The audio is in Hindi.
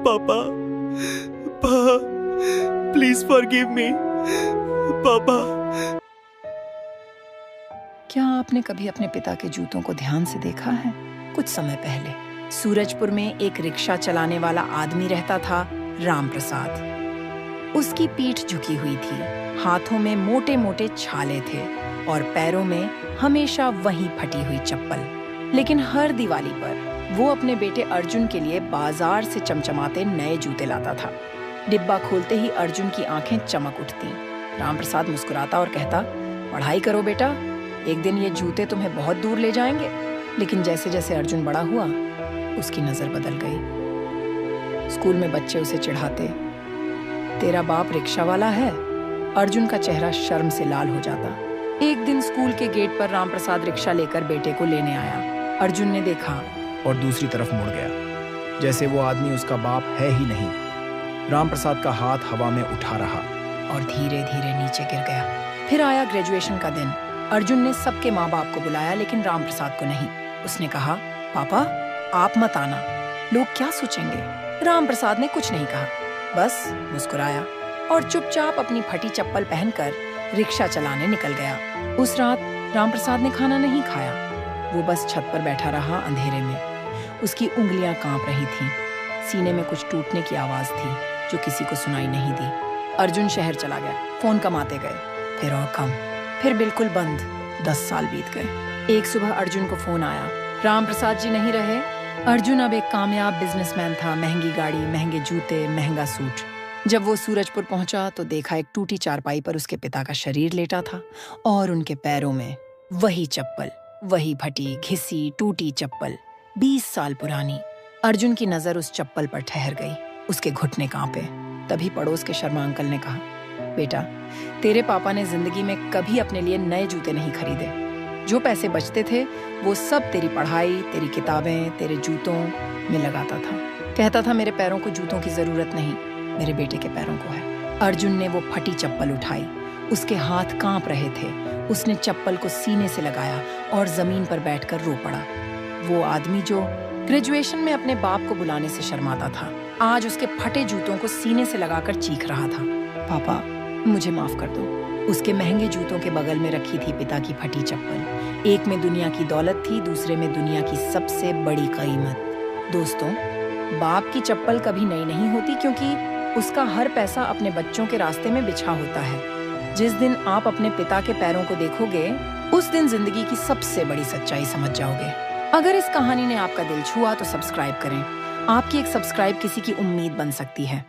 पापा, प्लीज फॉरगिव मी पापा। क्या आपने कभी अपने पिता के जूतों को ध्यान से देखा है? कुछ समय पहले सूरजपुर में एक रिक्शा चलाने वाला आदमी रहता था, राम प्रसाद। उसकी पीठ झुकी हुई थी, हाथों में मोटे मोटे छाले थे और पैरों में हमेशा वही फटी हुई चप्पल। लेकिन हर दिवाली पर वो अपने बेटे अर्जुन के लिए बाजार से चमचमाते नए जूते लाता था। डिब्बा खोलते ही अर्जुन की आंखें चमक उठती। राम प्रसाद मुस्कुराता और कहता, पढ़ाई करो बेटा, एक दिन ये जूते तुम्हें बहुत दूर ले जाएंगे। लेकिन जैसे जैसे अर्जुन बड़ा हुआ, उसकी नजर बदल गई। स्कूल में बच्चे उसे चिढ़ाते, तेरा बाप रिक्शा वाला है। अर्जुन का चेहरा शर्म से लाल हो जाता। एक दिन स्कूल के गेट पर राम प्रसाद रिक्शा लेकर बेटे को लेने आया। अर्जुन ने देखा और दूसरी तरफ मुड़ गया, जैसे वो आदमी उसका बाप है ही नहीं। राम प्रसाद का हाथ हवा में उठा रहा और धीरे धीरे नीचे गिर गया। फिर आया ग्रेजुएशन का दिन। अर्जुन ने सबके माँ बाप को बुलाया, लेकिन राम प्रसाद को नहीं। उसने कहा, पापा आप मत आना, लोग क्या सोचेंगे। राम प्रसाद ने कुछ नहीं कहा, बस मुस्कुराया और चुपचाप अपनी फटी चप्पल पहनकर रिक्शा चलाने निकल गया। उस रात राम प्रसाद ने खाना नहीं खाया। वो बस छत पर बैठा रहा अंधेरे में। उसकी उंगलियां कांप रही थीं। सीने में कुछ टूटने की आवाज थी जो किसी को सुनाई नहीं दी। अर्जुन शहर चला गया। फोन कमाते गए, फिर और कम, फिर बिल्कुल बंद। 10 साल बीत गए। एक सुबह अर्जुन को फोन आया, राम प्रसाद जी नहीं रहे। अर्जुन अब एक कामयाब बिजनेसमैन था। महंगी गाड़ी, महंगे जूते, महंगा सूट। जब वो सूरजपुर पहुंचा तो देखा एक टूटी चारपाई पर उसके पिता का शरीर लेटा था और उनके पैरों में वही चप्पल, वही फटी घिसी टूटी चप्पल, 20 साल पुरानी। अर्जुन की नजर उस चप्पल पर ठहर गई। उसके घुटने कांपे। तभी पड़ोस के शर्मा अंकल ने कहा, बेटा तेरे पापा ने जिंदगी में कभी अपने लिए नए जूते नहीं खरीदे। जो पैसे बचते थे वो सब तेरी पढ़ाई, तेरी किताबें, तेरे जूतों में लगाता था। कहता था मेरे पैरों को जूतों की जरूरत नहीं, मेरे बेटे के पैरों को है। अर्जुन ने वो फटी चप्पल उठाई। उसके हाथ कांप रहे थे। उसने चप्पल को सीने से लगाया और जमीन पर बैठकर रो पड़ा। वो आदमी जो ग्रेजुएशन में अपने बाप को बुलाने से शर्माता था, आज उसके फटे जूतों को सीने से लगाकर चीख रहा था, पापा मुझे माफ कर दो। उसके महंगे जूतों के बगल में रखी थी पिता की फटी चप्पल। एक में दुनिया की दौलत थी, दूसरे में दुनिया की सबसे बड़ी कीमत। दोस्तों, बाप की चप्पल कभी नई नहीं होती, क्योंकि उसका हर पैसा अपने बच्चों के रास्ते में बिछा होता है। जिस दिन आप अपने पिता के पैरों को देखोगे, उस दिन जिंदगी की सबसे बड़ी सच्चाई समझ जाओगे। अगर इस कहानी ने आपका दिल छुआ तो सब्सक्राइब करें। आपकी एक सब्सक्राइब किसी की उम्मीद बन सकती है।